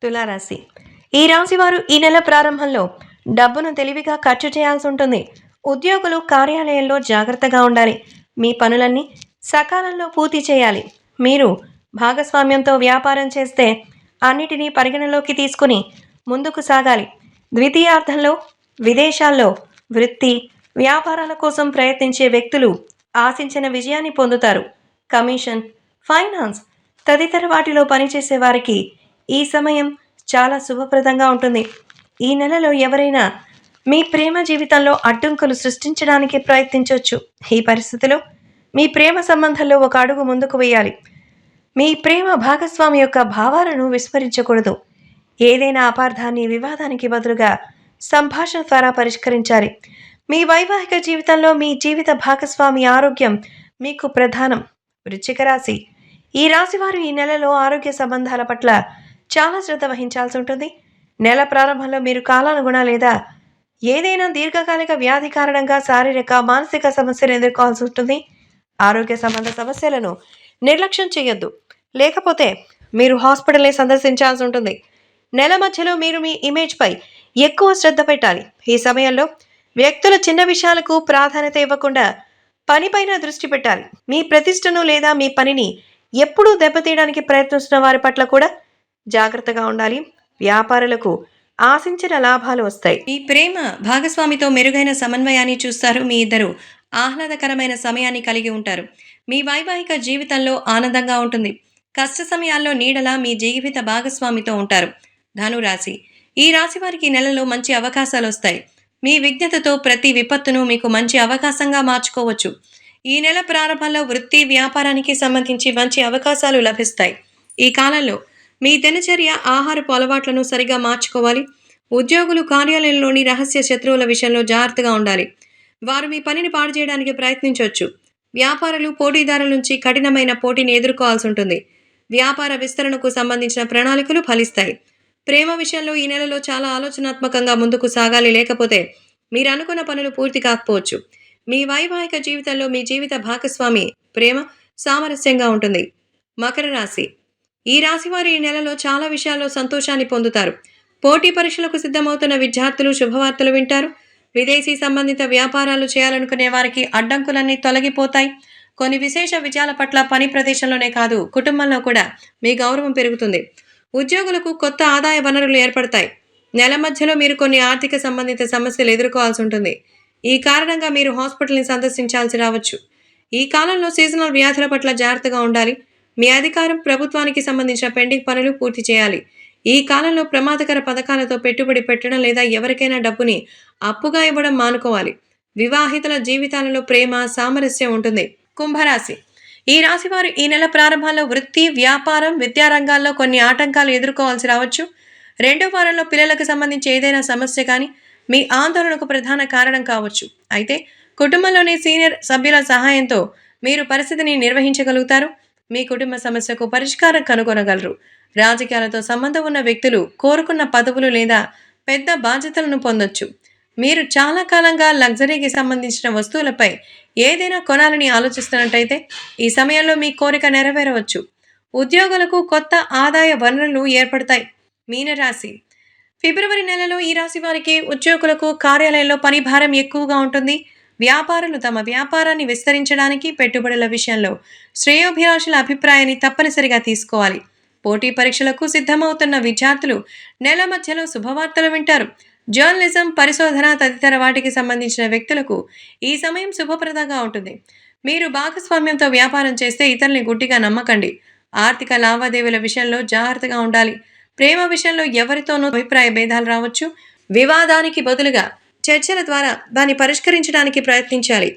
తులారాశి. ఈ రాశి వారు ఈ నెల ప్రారంభంలో డబ్బును తెలివిగా ఖర్చు చేయాల్సి ఉంటుంది. ఉద్యోగులు కార్యాలయంలో జాగ్రత్తగా ఉండాలి. మీ పనులన్నీ సకాలంలో పూర్తి చేయాలి. మీరు భాగస్వామ్యంతో వ్యాపారం చేస్తే అన్నిటినీ పరిగణలోకి తీసుకుని ముందుకు సాగాలి. ద్వితీయార్థంలో విదేశాల్లో వృత్తి, వ్యాపారాల కోసం ప్రయత్నించే వ్యక్తులు ఆశించిన విజయాన్ని పొందుతారు. కమిషన్, ఫైనాన్స్ తదితర వాటిలో పనిచేసే వారికి ఈ సమయం చాలా శుభప్రదంగా ఉంటుంది. ఈ నెలలో ఎవరైనా మీ ప్రేమ జీవితంలో అడ్డంకులు సృష్టించడానికి ప్రయత్నించవచ్చు. ఈ పరిస్థితిలో మీ ప్రేమ సంబంధంలో ఒక అడుగు ముందుకు వేయాలి. మీ ప్రేమ భాగస్వామి యొక్క భావాలను విస్మరించకూడదు. ఏదైనా అపార్థాన్ని, వివాదానికి బదులుగా సంభాషణ ద్వారా పరిష్కరించాలి. మీ వైవాహిక జీవితంలో మీ జీవిత భాగస్వామి ఆరోగ్యం మీకు ప్రధానం. వృశ్చిక రాశి. ఈ రాశి వారు ఈ నెలలో ఆరోగ్య సంబంధాల పట్ల చాలా శ్రద్ధ వహించాల్సి ఉంటుంది. నెల ప్రారంభంలో మీరు కాలానుగుణ లేదా ఏదైనా దీర్ఘకాలిక వ్యాధి కారణంగా శారీరక, మానసిక సమస్యలు ఎదుర్కోవాల్సి ఉంటుంది. ఆరోగ్య సంబంధ సమస్యలను నిర్లక్ష్యం చేయొద్దు, లేకపోతే మీరు హాస్పిటల్ని సందర్శించాల్సి ఉంటుంది. నెల మధ్యలో మీరు మీ ఇమేజ్పై ఎక్కువ శ్రద్ధ పెట్టాలి. ఈ సమయంలో వ్యక్తుల చిన్న విషయాలకు ప్రాధాన్యత ఇవ్వకుండా పనిపైన దృష్టి పెట్టాలి. మీ ప్రతిష్టను లేదా మీ పనిని ఎప్పుడూ దెబ్బతీయడానికి ప్రయత్నిస్తున్న వారి పట్ల కూడా జాగ్రత్తగా ఉండాలి. వ్యాపారులకు ఆశించిన లాభాలు వస్తాయి. మీ ప్రేమ భాగస్వామితో మెరుగైన సమన్వయాన్ని చూస్తారు. మీ ఇద్దరు ఆహ్లాదకరమైన సమయాన్ని కలిగి ఉంటారు. మీ వైవాహిక జీవితంలో ఆనందంగా ఉంటుంది. కష్ట సమయాల్లో నీడలా మీ జీవిత భాగస్వామితో ఉంటారు. ధనురాశి. ఈ రాశి వారికి నెలలో మంచి అవకాశాలు వస్తాయి. మీ విజ్ఞతతో ప్రతి విపత్తును మీకు మంచి అవకాశంగా మార్చుకోవచ్చు. ఈ నెల ప్రారంభంలో వృత్తి, వ్యాపారానికి సంబంధించి మంచి అవకాశాలు లభిస్తాయి. ఈ కాలంలో మీ దినచర్య, ఆహారపు అలవాట్లను సరిగా మార్చుకోవాలి. ఉద్యోగులు కార్యాలయంలోని రహస్య శత్రువుల విషయంలో జాగ్రత్తగా ఉండాలి. వారు మీ పనిని పాడు చేయడానికి ప్రయత్నించవచ్చు. వ్యాపారులు పోటీదారుల నుంచి కఠినమైన పోటీని ఎదుర్కోవాల్సి ఉంటుంది. వ్యాపార విస్తరణకు సంబంధించిన ప్రణాళికలు ఫలిస్తాయి. ప్రేమ విషయంలో ఈ నెలలో చాలా ఆలోచనాత్మకంగా ముందుకు సాగాలి, లేకపోతే మీరు అనుకున్న పనులు పూర్తి కాకపోవచ్చు. మీ వైవాహిక జీవితంలో మీ జీవిత భాగస్వామి ప్రేమ సామరస్యంగా ఉంటుంది. మకర రాశి. ఈ రాశి వారు ఈ నెలలో చాలా విషయాల్లో సంతోషాన్ని పొందుతారు. పోటీ పరీక్షలకు సిద్ధమవుతున్న విద్యార్థులు శుభవార్తలు వింటారు. విదేశీ సంబంధిత వ్యాపారాలు చేయాలనుకునే వారికి అడ్డంకులన్నీ తొలగిపోతాయి. కొన్ని విశేష విజయాల పట్ల పని ప్రదేశంలోనే కాదు, కుటుంబంలో కూడా మీ గౌరవం పెరుగుతుంది. ఉద్యోగులకు కొత్త ఆదాయ వనరులు ఏర్పడతాయి. నెల మధ్యలో మీరు కొన్ని ఆర్థిక సంబంధిత సమస్యలు ఎదుర్కోవాల్సి ఉంటుంది. ఈ కారణంగా మీరు హాస్పిటల్ని సందర్శించాల్సి రావచ్చు. ఈ కాలంలో సీజనల్ వ్యాధుల పట్ల జాగ్రత్తగా ఉండాలి. మీ అధికారం, ప్రభుత్వానికి సంబంధించిన పెండింగ్ పనులు పూర్తి చేయాలి. ఈ కాలంలో ప్రమాదకర పథకాలతో పెట్టుబడి పెట్టడం లేదా ఎవరికైనా డబ్బుని అప్పుగా ఇవ్వడం మానుకోవాలి. వివాహితుల జీవితాలలో ప్రేమ, సామరస్యం ఉంటుంది. కుంభరాశి. ఈ రాశి వారు ఈ నెల ప్రారంభంలో వృత్తి, వ్యాపారం, విద్యా రంగాల్లో కొన్ని ఆటంకాలు ఎదుర్కోవాల్సి రావచ్చు. రెండో వారంలో పిల్లలకు సంబంధించి ఏదైనా సమస్య కానీ మీ ఆందోళనకు ప్రధాన కారణం కావచ్చు. అయితే కుటుంబంలోని సీనియర్ సభ్యుల సహాయంతో మీరు పరిస్థితిని నిర్వహించగలుగుతారు. మీ కుటుంబ సమస్యకు పరిష్కారం కనుగొనగలరు. రాజకీయాలతో సంబంధం ఉన్న వ్యక్తులు కోరుకున్న పదవులు లేదా పెద్ద బాధ్యతలను పొందొచ్చు. మీరు చాలా కాలంగా లగ్జరీకి సంబంధించిన వస్తువులపై ఏదైనా కొనాలని ఆలోచిస్తున్నట్టయితే ఈ సమయంలో మీ కోరిక నెరవేరవచ్చు. ఉద్యోగులకు కొత్త ఆదాయ వనరులు ఏర్పడతాయి. మీనరాశి. ఫిబ్రవరి నెలలో ఈ రాశి వారికి ఉద్యోగులకు కార్యాలయంలో పని భారం ఎక్కువగా ఉంటుంది. వ్యాపారులు తమ వ్యాపారాన్ని విస్తరించడానికి పెట్టుబడుల విషయంలో శ్రేయోభిలాషుల అభిప్రాయాన్ని తప్పనిసరిగా తీసుకోవాలి. పోటీ పరీక్షలకు సిద్ధమవుతున్న విద్యార్థులు నెల మధ్యలో శుభవార్తలు వింటారు. జర్నలిజం, పరిశోధన తదితర వాటికి సంబంధించిన వ్యక్తులకు ఈ సమయం శుభప్రదంగా ఉంటుంది. మీరు భాగస్వామ్యంతో వ్యాపారం చేస్తే ఇతరుల్ని గుడ్డిగా నమ్మకండి. ఆర్థిక లావాదేవీల విషయంలో జాగ్రత్తగా ఉండాలి. ప్రేమ విషయంలో ఎవరితోనూ అభిప్రాయ భేదాలు రావచ్చు. వివాదానికి బదులుగా చర్చల ద్వారా దాన్ని పరిష్కరించడానికి ప్రయత్నించాలి.